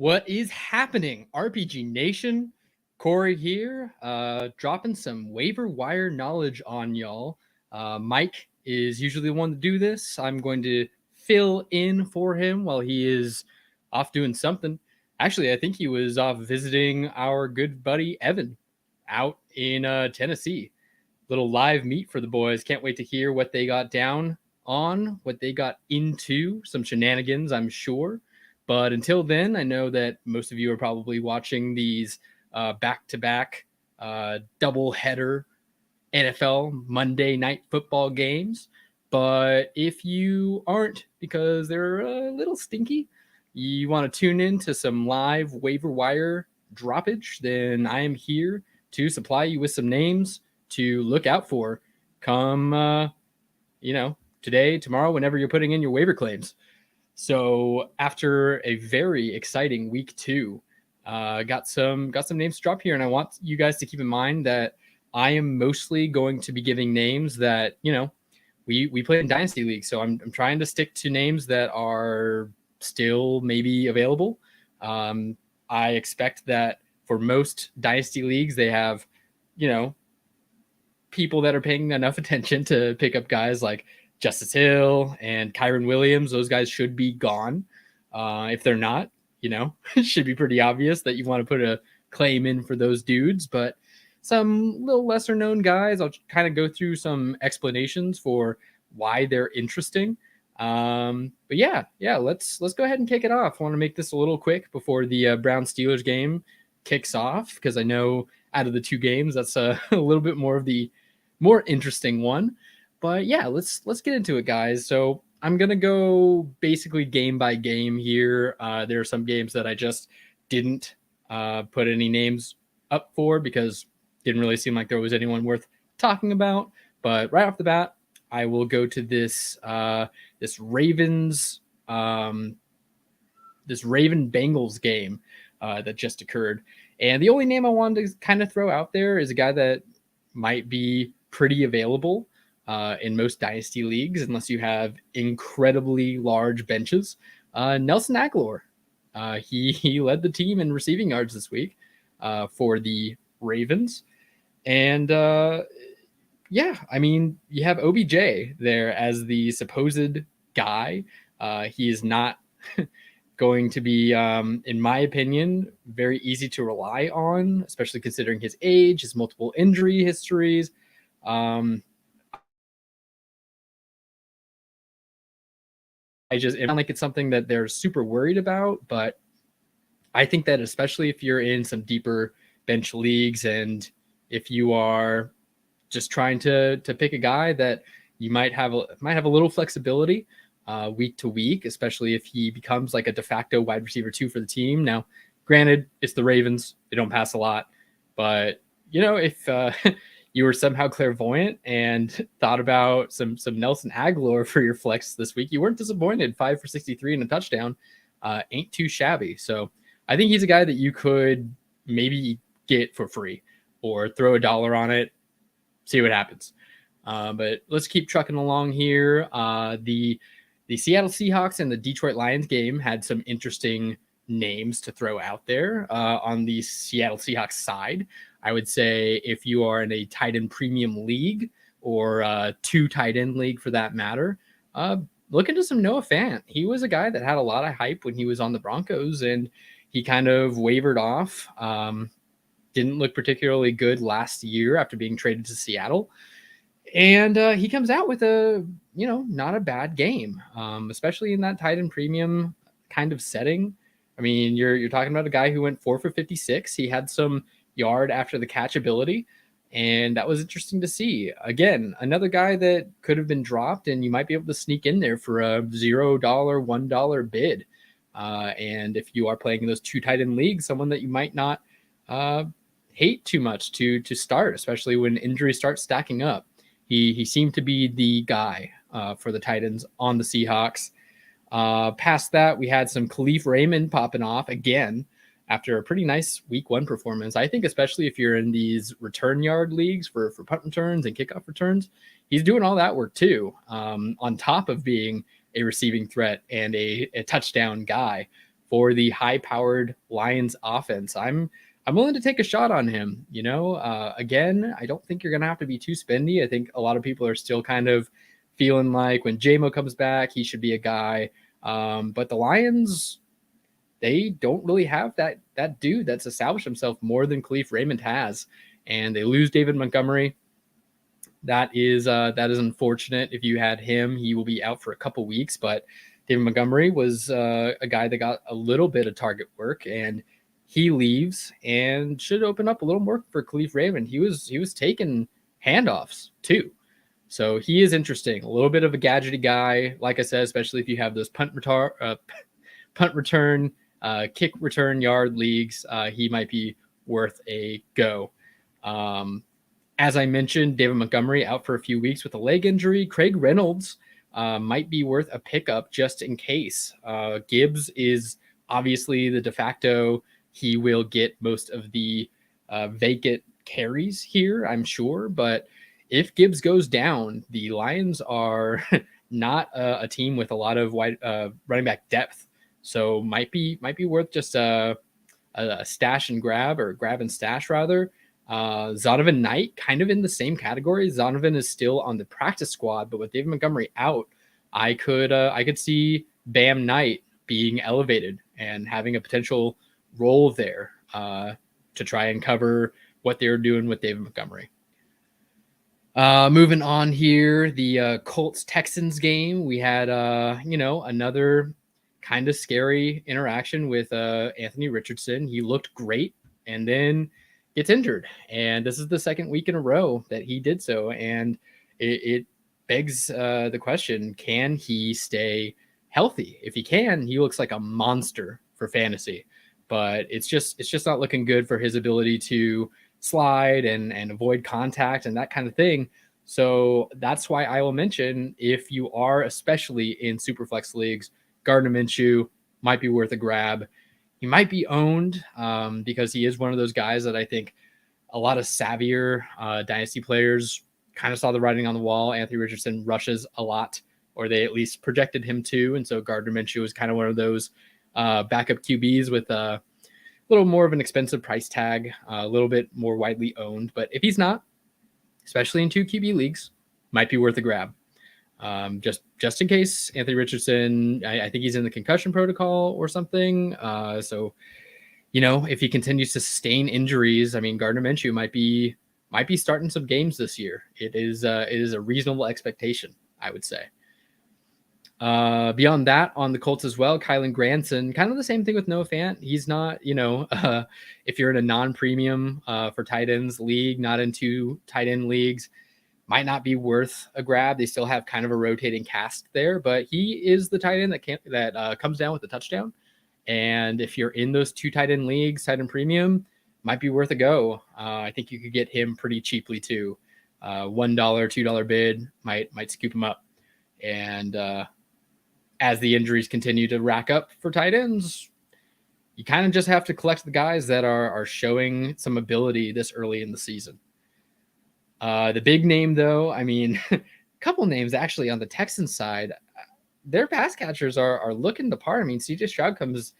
What is happening? RPG Nation, Corey here, dropping some waiver wire knowledge on y'all. Mike is usually the one to do this. I'm going to fill in for him while he is off doing something. Actually, I think he was off visiting our good buddy Evan out in Tennessee. Little live meet for the boys. Can't wait to hear what they got down on, what they got into. Some shenanigans, I'm sure. But until then, I know that most of you are probably watching these back-to-back double-header NFL Monday Night Football games. But if you aren't, because they're a little stinky, you want to tune in to some live waiver wire droppage, then I am here to supply you with some names to look out for come, today, tomorrow, whenever you're putting in your waiver claims. So after a very exciting week 2, got some names to drop here, and I want you guys to keep in mind that I am mostly going to be giving names that we play in Dynasty League, so I'm trying to stick to names that are still maybe available. I expect that for most Dynasty Leagues, they have people that are paying enough attention to pick up guys like Justice Hill and Kyron Williams. Those guys should be gone. If they're not, it should be pretty obvious that you want to put a claim in for those dudes. But some little lesser known guys, I'll kind of go through some explanations for why they're interesting. But yeah, let's go ahead and kick it off. I want to make this a little quick before the Browns Steelers game kicks off, because I know out of the 2 games, that's a little bit more of the more interesting one. But yeah, let's get into it, guys. So I'm going to go basically game by game here. There are some games that I just didn't put any names up for because it didn't really seem like there was anyone worth talking about. But right off the bat, I will go to this Ravens this Raven Bengals game that just occurred. And the only name I wanted to kind of throw out there is a guy that might be pretty available in most Dynasty leagues, unless you have incredibly large benches. Nelson Aguilar. He led the team in receiving yards this week for the Ravens. And you have OBJ there as the supposed guy. He is not going to be, in my opinion, very easy to rely on, especially considering his age, his multiple injury histories. It's not like it's something that they're super worried about, but I think that especially if you're in some deeper bench leagues and if you are just trying to pick a guy that you might have a little flexibility week to week, especially if he becomes like a de facto wide receiver 2 for the team. Now, granted, it's the Ravens; they don't pass a lot, but if you were somehow clairvoyant and thought about some Nelson Aguilar for your flex this week, you weren't disappointed. 5 for 63 and a touchdown, ain't too shabby. So I think he's a guy that you could maybe get for free or throw $1 on it, see what happens. But let's keep trucking along here. The Seattle Seahawks and the Detroit Lions game had some interesting names to throw out there. On the Seattle Seahawks side, I would say if you are in a tight end premium league or 2 tight end league for that matter, look into some Noah Fant. He was a guy that had a lot of hype when he was on the Broncos, and he kind of wavered off. Didn't look particularly good last year after being traded to Seattle. And he comes out with a, not a bad game, especially in that tight end premium kind of setting. I mean, you're talking about a guy who went 4 for 56. He had some yard after the catch ability, and that was interesting to see. Again, another guy that could have been dropped, and you might be able to sneak in there for a $0, $1 bid. And if you are playing in those 2 tight end leagues, someone that you might not hate too much to start, especially when injuries start stacking up. He seemed to be the guy for the tight ends on the Seahawks. Past that, we had some Khalif Raymond popping off again after a pretty nice week 1 performance. I think especially if you're in these return yard leagues for punt returns and kickoff returns, he's doing all that work too, on top of being a receiving threat and a touchdown guy for the high-powered Lions offense. I'm willing to take a shot on him. Again, I don't think you're going to have to be too spendy. I think a lot of people are still kind of feeling like when JMO comes back, he should be a guy. But the Lions, they don't really have that dude that's established himself more than Khalif Raymond has. And they lose David Montgomery. That is unfortunate. If you had him, he will be out for a couple weeks. But David Montgomery was a guy that got a little bit of target work, and he leaves and should open up a little more for Khalif Raymond. He was taking handoffs too. So he is interesting. A little bit of a gadgety guy, like I said, especially if you have those punt return, kick return yard leagues. He might be worth a go. As I mentioned, David Montgomery out for a few weeks with a leg injury. Craig Reynolds might be worth a pickup just in case. Gibbs is obviously the de facto. He will get most of the vacant carries here, I'm sure. But if Gibbs goes down, the Lions are not a team with a lot of wide running back depth. So might be worth just a stash and grab, or grab and stash rather. Zonovan Knight kind of in the same category. Zonovan is still on the practice squad, but with David Montgomery out, I could see Bam Knight being elevated and having a potential role there to try and cover what they were doing with David Montgomery. Moving on here, the Colts Texans game, we had another kind of scary interaction with Anthony Richardson. He looked great, and then gets injured, and this is the second week in a row that he did so, and it begs the question: can he stay healthy? If he can, he looks like a monster for fantasy, but it's just not looking good for his ability to slide and avoid contact and that kind of thing. So that's why I will mention, if you are especially in Superflex leagues, Gardner Minshew might be worth a grab. He might be owned because he is one of those guys that I think a lot of savvier dynasty players kind of saw the writing on the wall. Anthony Richardson rushes a lot, or they at least projected him to. And so Gardner Minshew is kind of one of those backup QBs with a little more of an expensive price tag, a little bit more widely owned. But if he's not, especially in 2 QB leagues, might be worth a grab. Just in case. Anthony Richardson, I think he's in the concussion protocol or something. So, if he continues to sustain injuries, I mean, Gardner Minshew might be starting some games this year. It is a reasonable expectation, I would say. Beyond that, on the Colts as well, Kylen Granson, kind of the same thing with Noah Fant. He's not, if you're in a non-premium for tight ends league, not in 2 tight end leagues, might not be worth a grab. They still have kind of a rotating cast there, but he is the tight end that comes down with the touchdown. And if you're in those 2 tight end leagues, tight end premium, might be worth a go. I think you could get him pretty cheaply too. $1, $2 bid might scoop him up. And as the injuries continue to rack up for tight ends, you kind of just have to collect the guys that are showing some ability this early in the season. The big name, though, I mean, a couple names actually on the Texans side, their pass catchers are looking the part. I mean, CJ Stroud comes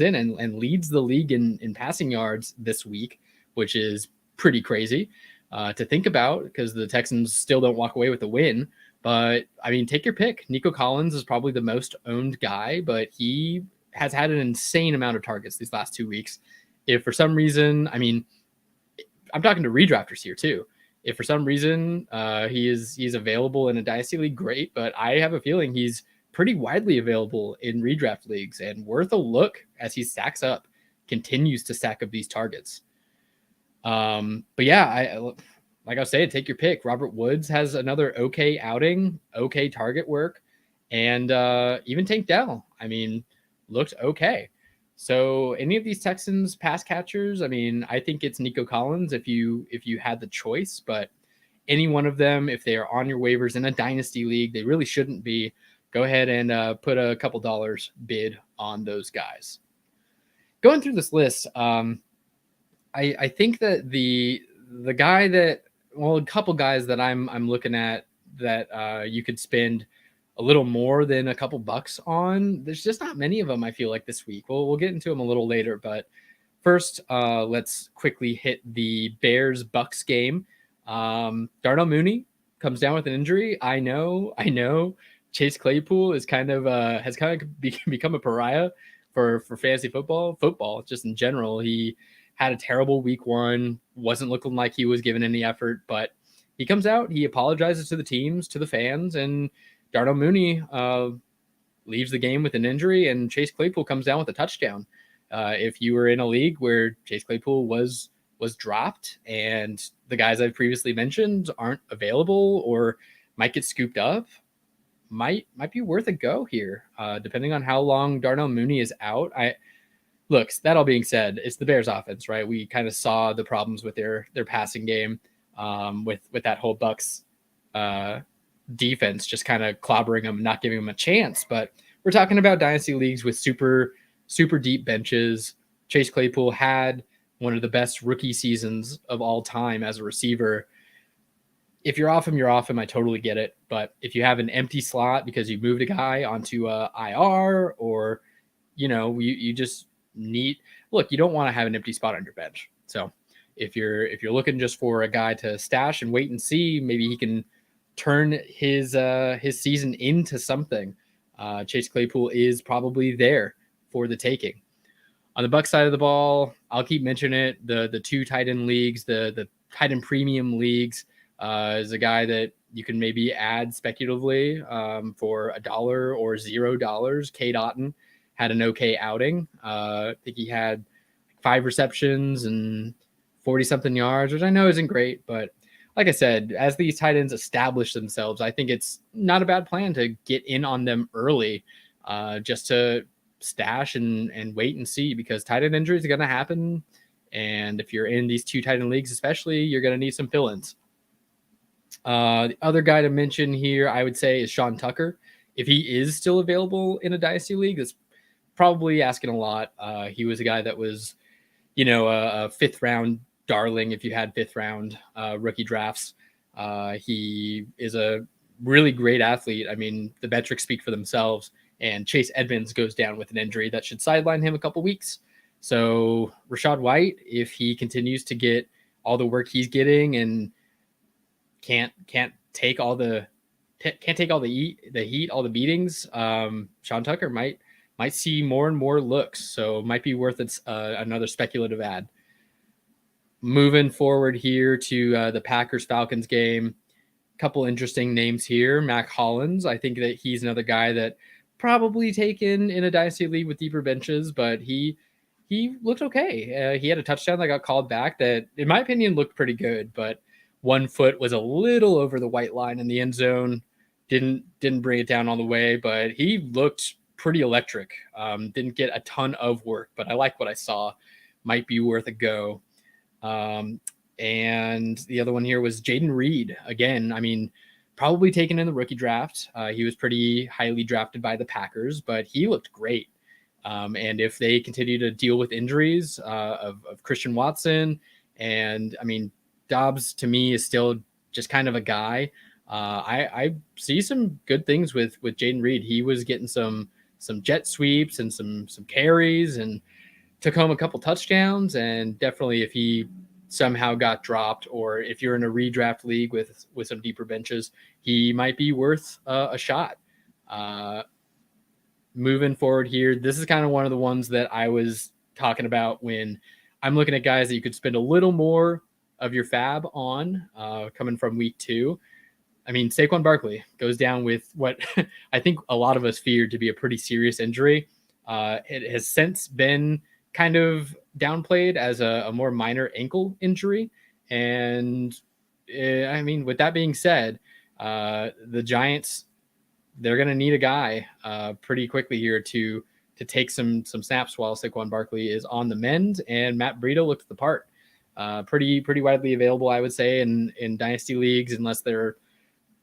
in and leads the league in passing yards this week, which is pretty crazy to think about, because the Texans still don't walk away with the win. But, I mean, take your pick. Nico Collins is probably the most owned guy, but he has had an insane amount of targets these last 2 weeks. If for some reason, I mean, I'm talking to redrafters here too. If for some reason he's available in a dynasty league, great. But I have a feeling he's pretty widely available in redraft leagues and worth a look as he continues to stack up these targets. But yeah, like I was saying, take your pick. Robert Woods has another okay outing, okay target work, and even Tank Dell, I mean, looked okay. So any of these Texans pass catchers, I mean, I think it's Nico Collins if you had the choice, but any one of them, if they are on your waivers in a dynasty league, they really shouldn't be. Go ahead and put a couple dollars bid on those guys. Going through this list, I think that the guy that, well, a couple guys that I'm looking at that you could spend a little more than a couple bucks on. There's just not many of them, I feel like, this week. We'll get into them a little later, but first, let's quickly hit the Bears-Bucks game. Darnell Mooney comes down with an injury. I know. Chase Claypool is has become a pariah for fantasy football just in general. He had a terrible week 1, wasn't looking like he was giving any effort, but he comes out, he apologizes to the teams, to the fans, and Darnell Mooney leaves the game with an injury, and Chase Claypool comes down with a touchdown. If you were in a league where Chase Claypool was dropped and the guys I've previously mentioned aren't available or might get scooped up, might be worth a go here, depending on how long Darnell Mooney is out. Look, that all being said, it's the Bears offense, right? We kind of saw the problems with their passing game, with that whole Bucks defense just kind of clobbering them, not giving them a chance. But we're talking about dynasty leagues with super deep benches. Chase Claypool had one of the best rookie seasons of all time as a receiver. If you're off him, you're off him. I totally get it. But if you have an empty slot because you moved a guy onto a IR, or you just need, look, you don't want to have an empty spot on your bench. So if you're looking just for a guy to stash and wait and see, maybe he can turn his season into something. Chase Claypool is probably there for the taking. On the Bucs side of the ball, I'll keep mentioning it. The 2 tight end leagues, the tight end premium leagues, is a guy that you can maybe add speculatively for $1 or $0. K. Dotton had an okay outing. I think he had 5 receptions and 40-something yards, which I know isn't great, but like I said, as these tight ends establish themselves, I think it's not a bad plan to get in on them early, just to stash and wait and see, because tight end injuries are going to happen. And if you're in these 2 tight end leagues, especially, you're going to need some fill-ins. The other guy to mention here, I would say, is Sean Tucker. If he is still available in a dynasty league, that's probably asking a lot. He was a guy that was, a 5th round darling if you had 5th round rookie drafts. He is a really great athlete. I mean, the metrics speak for themselves. And Chase Edmonds goes down with an injury that should sideline him a couple weeks. So Rachaad White, if he continues to get all the work he's getting and can't take all the heat, all the beatings, Sean Tucker might see more and more looks. So it might be worth another speculative ad. Moving forward here to the Packers-Falcons game, a couple interesting names here. Mac Hollins, I think that he's another guy that probably taken in a dynasty league with deeper benches, but he looked okay. He had a touchdown that got called back that, in my opinion, looked pretty good, but one foot was a little over the white line in the end zone. Didn't bring it down all the way, but he looked pretty electric. Didn't get a ton of work, but I like what I saw. Might be worth a go. And the other one here was Jaden Reed. Again, I mean, probably taken in the rookie draft. He was pretty highly drafted by the Packers, but he looked great. And if they continue to deal with injuries of Christian Watson, and I mean, Dobbs to me is still just kind of a guy. I see some good things with Jaden Reed. He was getting some jet sweeps and some carries and took home a couple touchdowns. And definitely, if he somehow got dropped, or if you're in a redraft league with some deeper benches, he might be worth a shot. Moving forward here, this is kind of one of the ones that I was talking about when I'm looking at guys that you could spend a little more of your fab on, coming from week 2. I mean, Saquon Barkley goes down with what I think a lot of us feared to be a pretty serious injury. It has since been kind of downplayed as a more minor ankle injury. And I mean, with that being said, the Giants, they're going to need a guy pretty quickly here to take some snaps while Saquon Barkley is on the mend. And Matt Breida looked the part. Pretty widely available, I would say, in dynasty leagues, unless they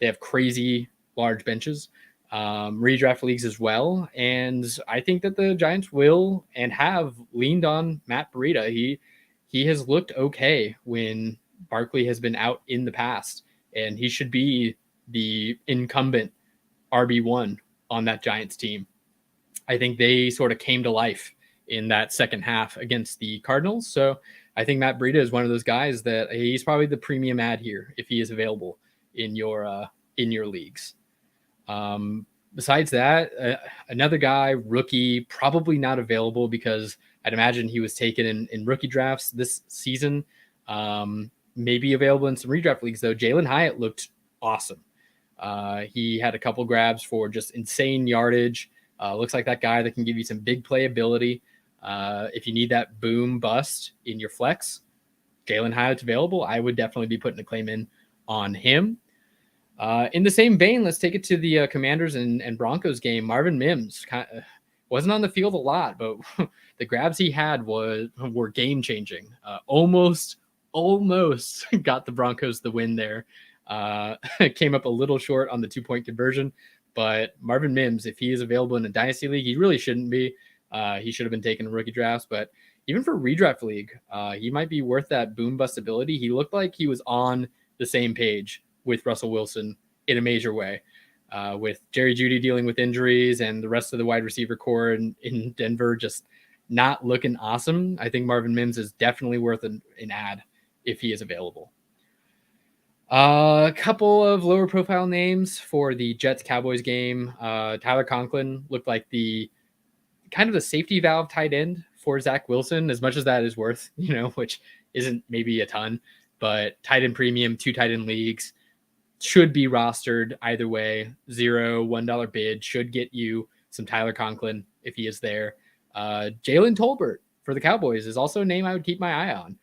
have crazy large benches. Redraft leagues as well. And I think that the Giants will and have leaned on Matt Breida. He has looked okay when Barkley has been out in the past, and he should be the incumbent RB1 on that Giants team. I think they sort of came to life in that second half against the Cardinals. So I think Matt Breida is one of those guys that he's probably the premium ad here if he is available in your leagues. Besides that, another guy, rookie, probably not available because I'd imagine he was taken in rookie drafts this season. Maybe available in some redraft leagues, though. Jalen Hyatt looked awesome. He had a couple grabs for just insane yardage. Looks like that guy that can give you some big playability. If you need that boom bust in your flex, Jalen Hyatt's available. I would definitely be putting a claim in on him. In the same vein, let's take it to the Commanders and Broncos game. Marvin Mims wasn't on the field a lot, but the grabs he had were game-changing. Almost got the Broncos the win there. Came up a little short on the 2-point conversion, but Marvin Mims, if he is available in a dynasty league, he really shouldn't be. He should have been taken in rookie drafts, but even for redraft league, he might be worth that boom bust ability. He looked like he was on the same page with Russell Wilson in a major way, with Jerry Jeudy dealing with injuries and the rest of the wide receiver core in Denver just not looking awesome. I think Marvin Mims is definitely worth an ad if he is available. A couple of lower profile names for the Jets-Cowboys game. Tyler Conklin looked like the kind of the safety valve tight end for Zach Wilson, as much as that is worth, which isn't maybe a ton, but tight end premium, 2 tight end leagues, should be rostered either way. $1 bid should get you some Tyler Conklin if he is there. Jalen Tolbert for the Cowboys is also a name I would keep my eye on.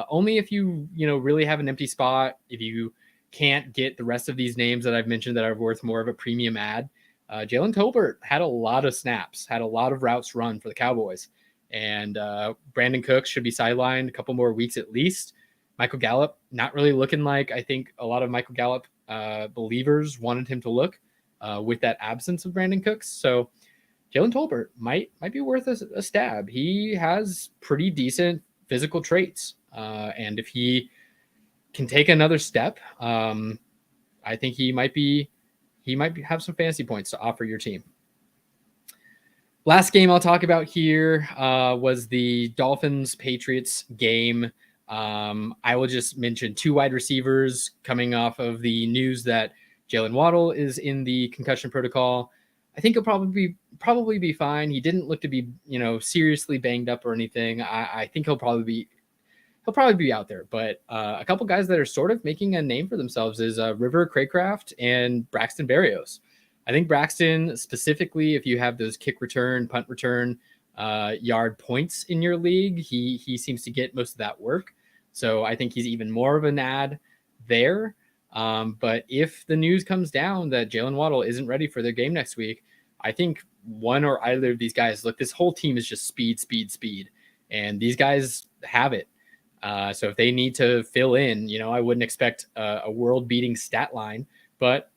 Only if you really have an empty spot, if you can't get the rest of these names that I've mentioned that are worth more of a premium ad. Jalen Tolbert had a lot of snaps, had a lot of routes run for the Cowboys. And Brandon Cooks should be sidelined a couple more weeks at least. Michael Gallup, not really looking like I think a lot of Michael Gallup believers wanted him to look with that absence of Brandon Cooks. So Jalen Tolbert might be worth a stab. He has pretty decent physical traits. And if he can take another step, I think he might have some fantasy points to offer your team. Last game I'll talk about here was the Dolphins-Patriots game. I will just mention 2 wide receivers coming off of the news that Jalen Waddle is in the concussion protocol. I think he'll probably be fine. He didn't look to be, seriously banged up or anything. I think he'll probably be out there. But a couple guys that are sort of making a name for themselves is River Craycraft and Braxton Berrios. I think Braxton, specifically, if you have those kick return, punt return, yard points in your league, he seems to get most of that work. So I think he's even more of an ad there. But if the news comes down that Jalen Waddle isn't ready for their game next week, I think one or either of these guys, look, this whole team is just speed. And these guys have it. So if they need to fill in, I wouldn't expect a world-beating stat line, but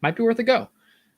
might be worth a go.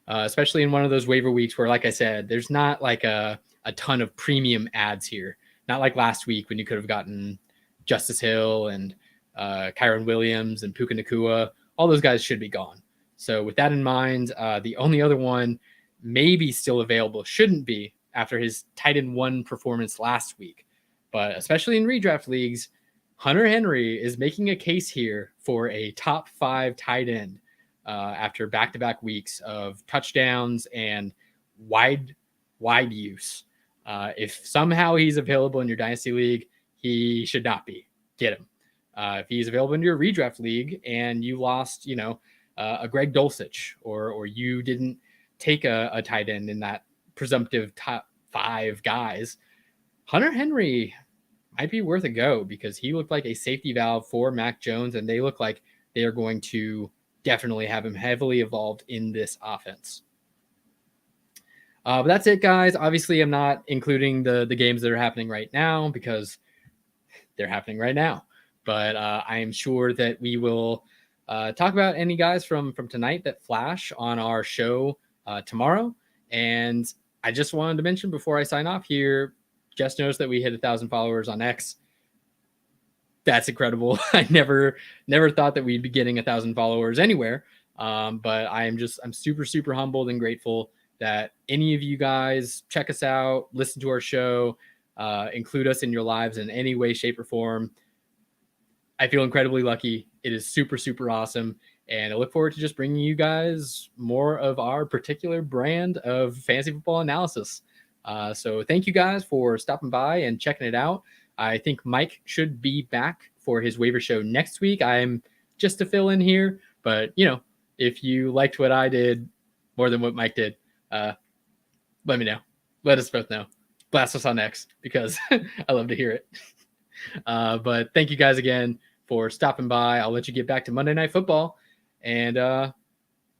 Especially in one of those waiver weeks where, like I said, there's not like a ton of premium ads here. Not like last week when you could have gotten Justice Hill and Kyron Williams and Puka Nacua. All those guys should be gone. So with that in mind, the only other one maybe still available, shouldn't be after his tight end 1 performance last week. But especially in redraft leagues, Hunter Henry is making a case here for a top 5 tight end. After back-to-back weeks of touchdowns and wide use. If somehow he's available in your dynasty league, he should not be. Get him. If he's available in your redraft league and you lost, a Greg Dulcich or you didn't take a tight end in that presumptive top 5 guys, Hunter Henry might be worth a go because he looked like a safety valve for Mac Jones, and they look like they are going to definitely have him heavily involved in this offense. But that's it, guys. Obviously, I'm not including the games that are happening right now because they're happening right now. But I am sure that we will talk about any guys from tonight that flash on our show tomorrow. And I just wanted to mention before I sign off here, just noticed that we hit 1,000 followers on X. That's incredible. I never thought that we'd be getting 1,000 followers anywhere, But I'm super, super humbled and grateful that any of you guys check us out, listen to our show, include us in your lives in any way, shape, or form. I feel incredibly lucky. It is super, super awesome. And I look forward to just bringing you guys more of our particular brand of fantasy football analysis. So thank you guys for stopping by and checking it out. I think Mike should be back for his waiver show next week. I'm just to fill in here, but if you liked what I did more than what Mike did, let me know. Let us both know. Blast us on X because I love to hear it. But thank you guys again for stopping by. I'll let you get back to Monday Night Football and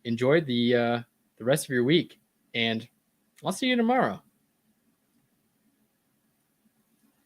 enjoy the rest of your week. And I'll see you tomorrow.